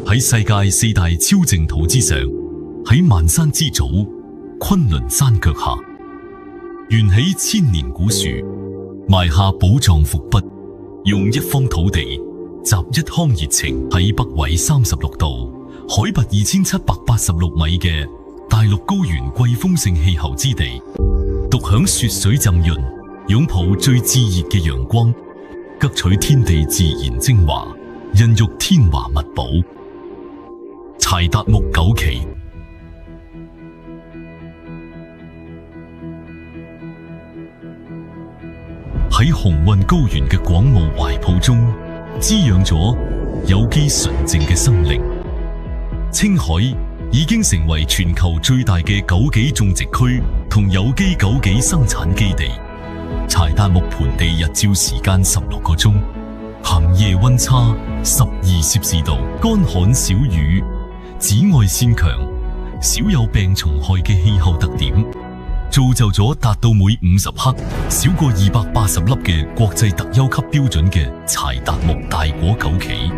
喺世界四大超淨土之上，喺萬山之祖昆崙山腳下，緣起千年古樹，埋下寶藏伏筆，用一方土地集一腔熱情，喺北緯36度、海拔2786米嘅大陸高原季風性氣候之地，獨享雪水浸潤，擁抱最炙熱嘅陽光，汲取天地自然精華，孕育天華物寶。柴達木枸杞喺雄渾高原嘅廣袤懷抱中，滋養咗有機純淨嘅生靈。青海已經成為全球最大嘅枸杞種植區同有機枸杞生產基地。柴達木盆地日照時間16個鐘，行夜溫差12攝氏度，乾旱少雨，紫外線強，少有病蟲害嘅氣候特點，造就咗達到每50克少過280粒嘅國際特優級標準嘅柴達木大果枸杞。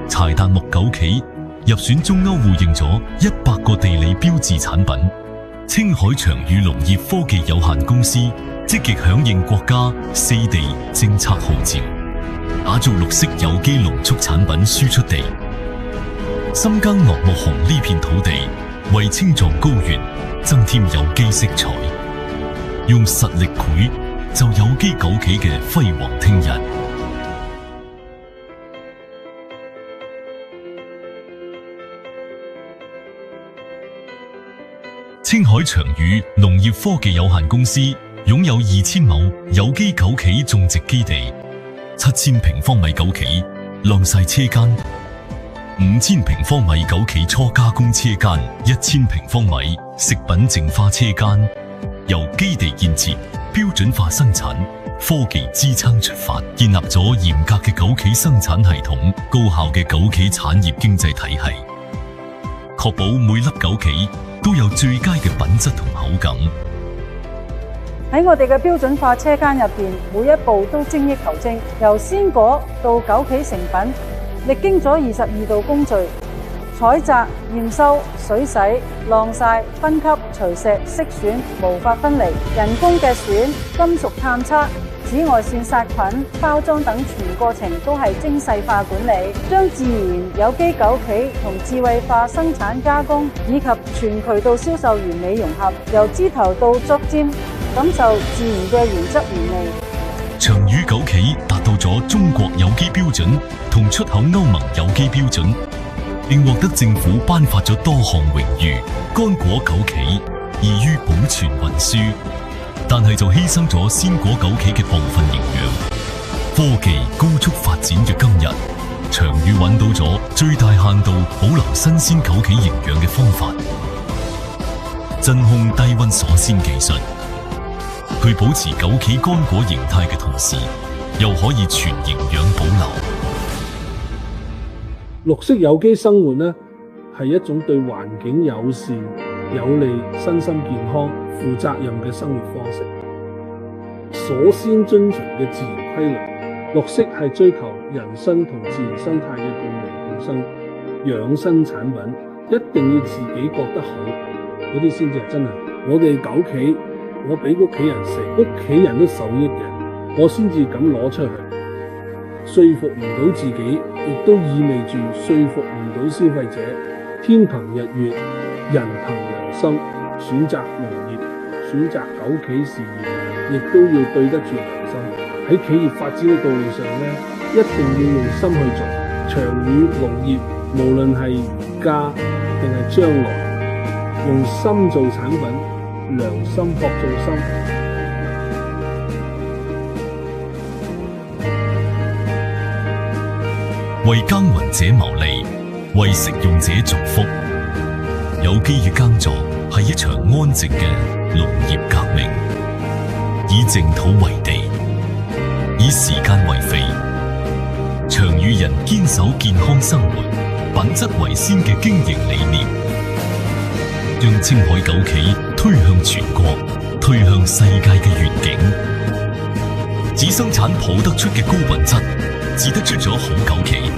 柴達木枸杞入選中歐互認咗100個地理標誌產品。青海長宇農業科技有限公司積極響應國家4地政策號召，打造綠色有機農畜產品輸出地。深耕樂木紅呢片土地，為青藏高原增添有機色彩，用實力繪就有機枸杞嘅輝煌聽日。青海長宇農業科技有限公司擁有2000畝有機枸杞種植基地，7000平方米枸杞晾曬車間，5000平方米枸杞初加工車間，1000平方米食品淨化車間，由基地建設、標準化生產、科技支撐出發，建立咗嚴格嘅枸杞生產系統、高效嘅枸杞產業經濟體系，確保每粒枸杞都有最佳嘅品質同口感。喺我哋嘅標準化車間入邊，每一步都精益求精，由鮮果到枸杞成品，歷經咗22道工序，採摘、驗收、水洗、晾曬、分級、除石、色選、無法分離，人工嘅選、金屬探測、紫外線殺菌、包裝等全過程都係精細化管理，將自然有機枸杞同智慧化生產加工以及全渠道銷售完美融合，由枝頭到竹尖，感受自然嘅原汁原味。長宇枸杞達到咗中國有機標準同出口歐盟有機標準，並獲得政府頒發咗多項榮譽。乾果枸杞易於保存運輸，但係就犧牲咗鮮果枸杞嘅部分營養。科技高速發展嘅今日，長宇揾到咗最大限度保留新鮮枸杞營養嘅方法，真空低溫鎖鮮技術。佢保持枸杞乾果形態嘅同時，又可以全營養保留。綠色有機生活呢，係一種對環境友善、有利身心健康、負責任嘅生活方式。首先遵循嘅自然規律，綠色係追求人生同自然生態嘅共榮共生。養生產品一定要自己覺得好，嗰啲先至係真係。我哋枸杞，我俾屋企人食，屋企人都受益嘅，我先至敢攞出去。說服唔到自己，亦都意味住說服唔到消費者。天憑日月，人憑良心。選擇農業，選擇枸杞事業，亦都要對得住良心。喺企業發展嘅道路上呢，一定要用心去做。長宇農業，無論係而家定係將來，用心做產品，良心學做心。為耕耘者謀利，為食用者造福。有機嘅耕作係一場安靜嘅農業革命，以淨土為地，以時間為肥。長宇人堅守健康生活、品質為先嘅經營理念，將青海枸杞推向全國、推向世界嘅願景。只生產抱得出嘅高品質，只得出咗好枸杞。